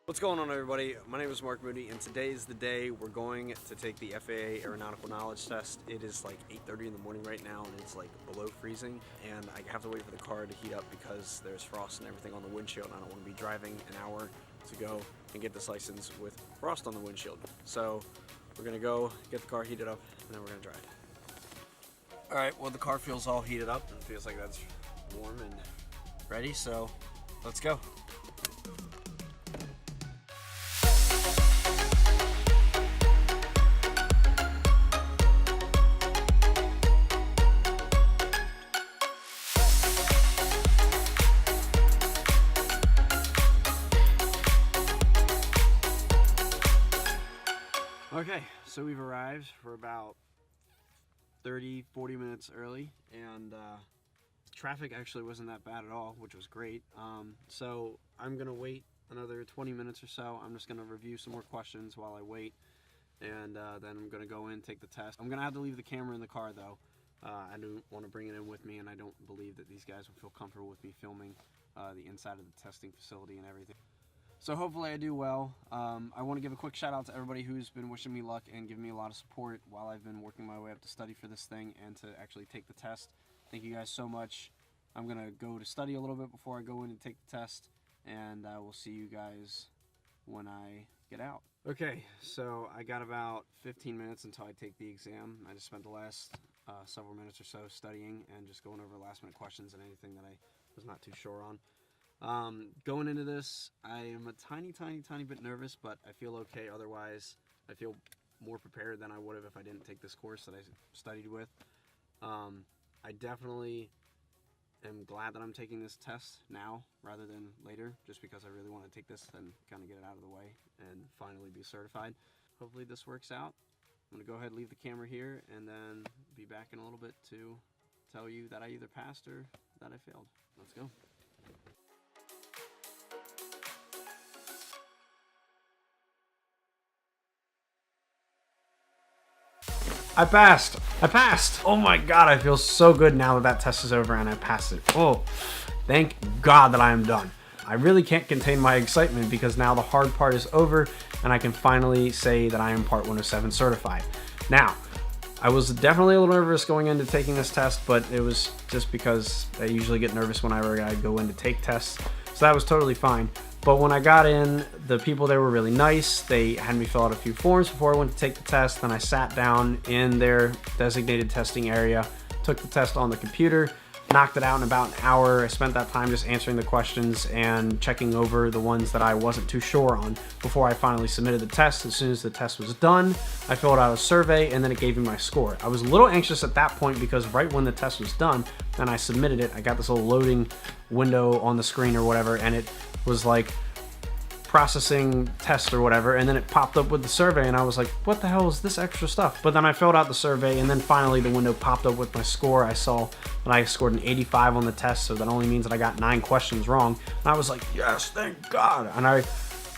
What's going on, everybody? My name is Mark Moody, and today is the day we're going to take the FAA Aeronautical Knowledge Test. It is like 8:30 in the morning right now, and it's like below freezing, and I have to wait for the car to heat up because there's frost and everything on the windshield, and I don't want to be driving an hour to go and get this license with frost on the windshield. So we're gonna go get the car heated up, and then we're gonna drive. All right, well, the car feels all heated up, and it feels like that's warm and ready, so let's go. Okay, so we've arrived for about 30-40 minutes early, and traffic actually wasn't that bad at all, which was great. So I'm gonna wait another 20 minutes or so. I'm just gonna review some more questions while I wait, and then I'm gonna go in, take the test. I'm gonna have to leave the camera in the car though. I don't want to bring it in with me, and I don't believe that these guys would feel comfortable with me filming the inside of the testing facility and everything. So hopefully I do well. I want to give a quick shout out to everybody who's been wishing me luck and giving me a lot of support while I've been working my way up to study for this thing and to actually take the test. Thank you guys so much. I'm going to go to study a little bit before I go in and take the test, and I will see you guys when I get out. Okay, so I got about 15 minutes until I take the exam. I just spent the last several minutes or so studying and just going over last minute questions and anything that I was not too sure on. Going into this, I am a tiny bit nervous, but I feel okay. Otherwise, I feel more prepared than I would have if I didn't take this course that I studied with. I definitely am glad that I'm taking this test now rather than later, just because I really want to take this and kind of get it out of the way and finally be certified. Hopefully this works out. I'm going to go ahead and leave the camera here and then be back in a little bit to tell you that I either passed or that I failed. Let's go. I passed. Oh my God, I feel so good now that that test is over and I passed it. Oh, thank God that I am done. I really can't contain my excitement because now the hard part is over and I can finally say that I am Part 107 certified. Now, I was definitely a little nervous going into taking this test, but it was just because I usually get nervous whenever I go in to take tests. So that was totally fine. But when I got in, the people there were really nice. They had me fill out a few forms before I went to take the test. Then I sat down in their designated testing area, took the test on the computer, knocked it out in about an hour. I spent that time just answering the questions and checking over the ones that I wasn't too sure on before I finally submitted the test. As soon as the test was done, I filled out a survey and then it gave me my score. I was a little anxious at that point because right when the test was done and I submitted it, I got this little loading window on the screen or whatever, and it was like processing test or whatever, and then it popped up with the survey and I was like, what the hell is this extra stuff? But then I filled out the survey and then finally the window popped up with my score. I saw that I scored an 85 on the test, so that only means that I got 9 questions wrong. And I was like, yes, thank God. And I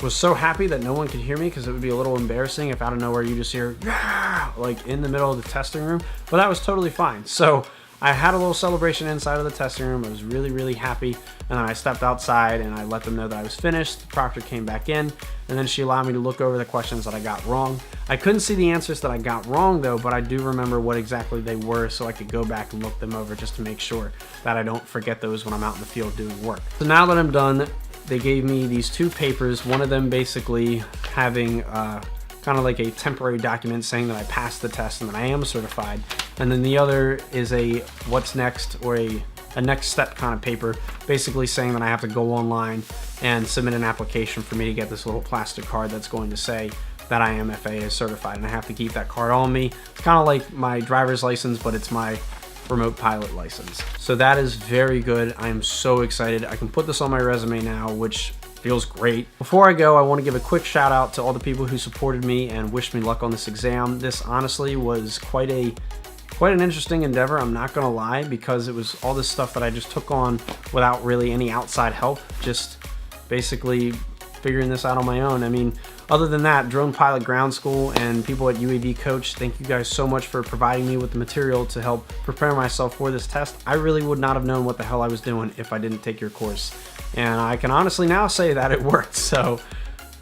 was so happy that no one could hear me because it would be a little embarrassing if out of nowhere you just hear, yeah, like in the middle of the testing room. But that was totally fine. So I had a little celebration inside of the testing room. I was really happy, and then I stepped outside and I let them know that I was finished. The proctor came back in, and then she allowed me to look over the questions that I got wrong. I couldn't see the answers that I got wrong though, but I do remember what exactly they were, so I could go back and look them over just to make sure that I don't forget those when I'm out in the field doing work. So now that I'm done, they gave me these 2 papers, one of them basically having kind of like a temporary document saying that I passed the test and that I am certified. And then the other is a what's next, or a next step kind of paper, basically saying that I have to go online and submit an application for me to get this little plastic card that's going to say that I am FAA certified, and I have to keep that card on me. It's kind of like my driver's license, but it's my remote pilot license. So that is very good. I am so excited. I can put this on my resume now, which feels great. Before I go, I want to give a quick shout out to all the people who supported me and wished me luck on this exam. This honestly was quite an interesting endeavor, I'm not gonna lie, because it was all this stuff that I just took on without really any outside help, just basically figuring this out on my own. I mean, other than that, Drone Pilot Ground School and people at UAV Coach, thank you guys so much for providing me with the material to help prepare myself for this test. I really would not have known what the hell I was doing if I didn't take your course. And I can honestly now say that it worked. So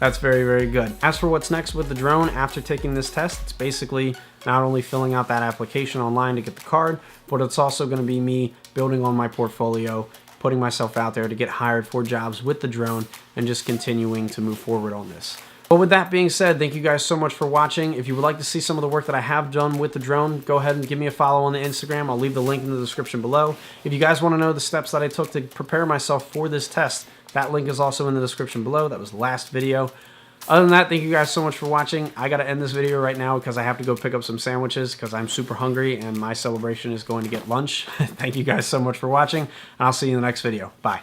That's very, very good. As for what's next with the drone after taking this test, it's basically not only filling out that application online to get the card, but it's also going to be me building on my portfolio, putting myself out there to get hired for jobs with the drone, and just continuing to move forward on this. But with that being said, thank you guys so much for watching. If you would like to see some of the work that I have done with the drone, go ahead and give me a follow on the Instagram. I'll leave the link in the description below. If you guys want to know the steps that I took to prepare myself for this test, that link is also in the description below. That was the last video. Other than that, thank you guys so much for watching. I got to end this video right now because I have to go pick up some sandwiches because I'm super hungry and my celebration is going to get lunch. Thank you guys so much for watching, and I'll see you in the next video. Bye.